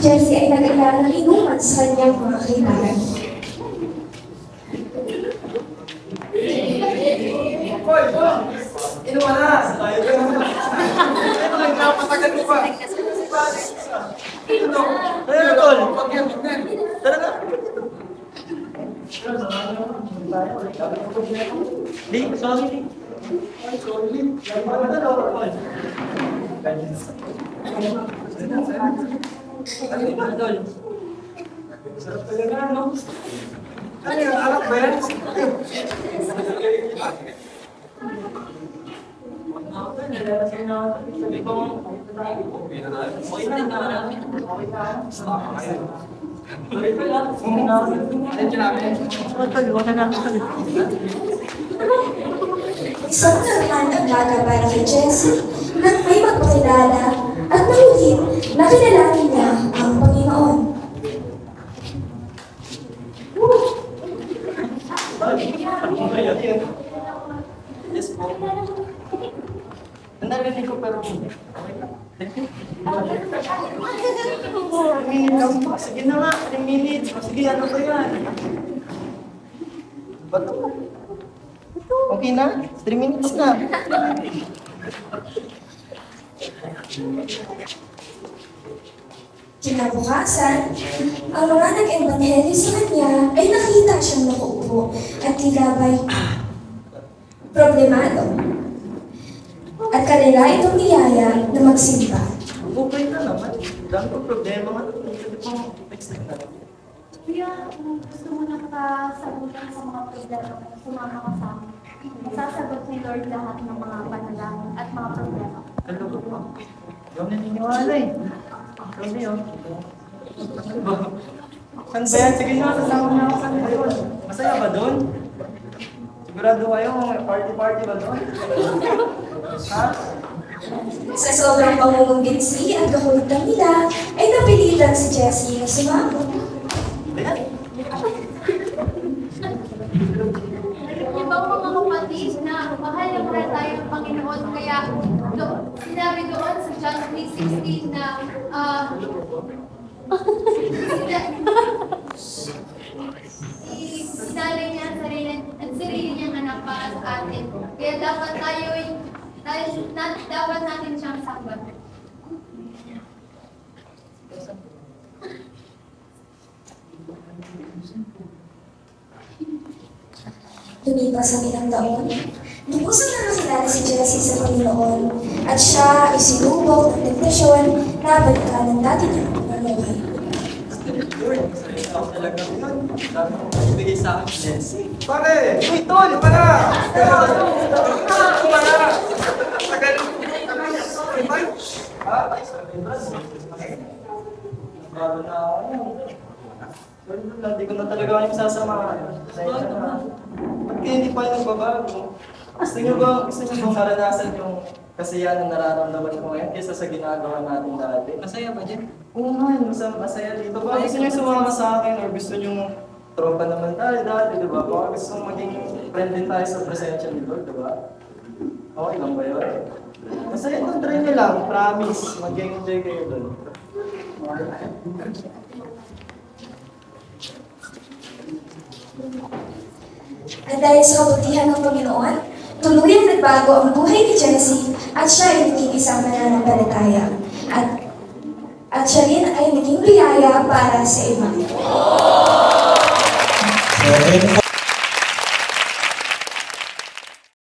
Jessie ay nag-alala ng inuman sa kanyang mga kaibigan. Hoy! Inuman na! Tayo ka naman! Ano lang, napatagal mo pa! Ano? Ano, Tol? Tara na! Di, sorry. Sorry. Sarap talaga, no? Ano yung alak ba yan? Isang naman ang bata para kay Jessie nang may magpakilala at naulit na kinalangin niya ang Panginoon. Yes po. Narinig ko pero sige na nga, 3 minutes. Sige, ano ba yan? Bato? Okay na? 3 minutes na. Kinabukasan, ang mga nag-ebanghelyo sa kanya ay nakita siyang nakaupo at tila ba'y problemado. At kanila itong niyaya na magsimba. Okay na naman. Dami ko problema nga. Pwede pong fix na natin. Kuya, gusto mo na kasagutan sa mga problema mo, sumama ka sa amin. Masasagot ni Lord lahat ng mga panalangin at mga problema. Kaloko po. Hindi ako naniniwala eh. Pwede yun. Saan ba yan? Sige na, sasama na ako sa ngayon. Masaya ba doon? Sigurado kayo, party-party ba doon? Ha? Sa sobrang pangungumbinsi at kakulitan nila, ay napilitan si Jessie na sumama. Ibang mga kapatid na mahal na mahal tayo ng Panginoon, kaya sinabi doon sa John 3:16 na sinalay niya ang sarili niyang anak para sa atin. Kaya dapat dapat natin siyang sambat. Lumipas ang ilang taon, lubos na nakilala si Jessie sa Panginoon at siya ay sinubok ng depresyon na balikan ng dati niyang pamumuhay. Ako talaga yun. Dami ko ibigay sa akin, Jessie. Pare! Uy, Tol! Ano na? Ano ba na? Tagal! Ha? Ay, sabi ba? Bago na ako yun. Sorry lang, di ko na talaga kayong sasamahan. Ba't kayo hindi pa yung nagbabago? Gusto niyo bang maranasan yung kasiyahan na nararamdaman ko ngayon kaysa sa ginagawa natin dati? Masaya ba dyan? Oo nga, masaya dito. Baka gusto niyo sumama sa akin or gusto niyo tropa naman tayo dati, di ba? Baka gusto nyo maging friend din tayo sa presensya ni Lord, di ba? Okay lang ba yun? Masaya doon, try nyo lang, promise. Mag-enjoy kayo doon. At dahil sa kabutihan ng Panginoon, tuluyang nagbago ang buhay ni Jessie at siya ay naging isang mananampalataya. At siya rin ay naging biyaya para sa iba. So, ayun po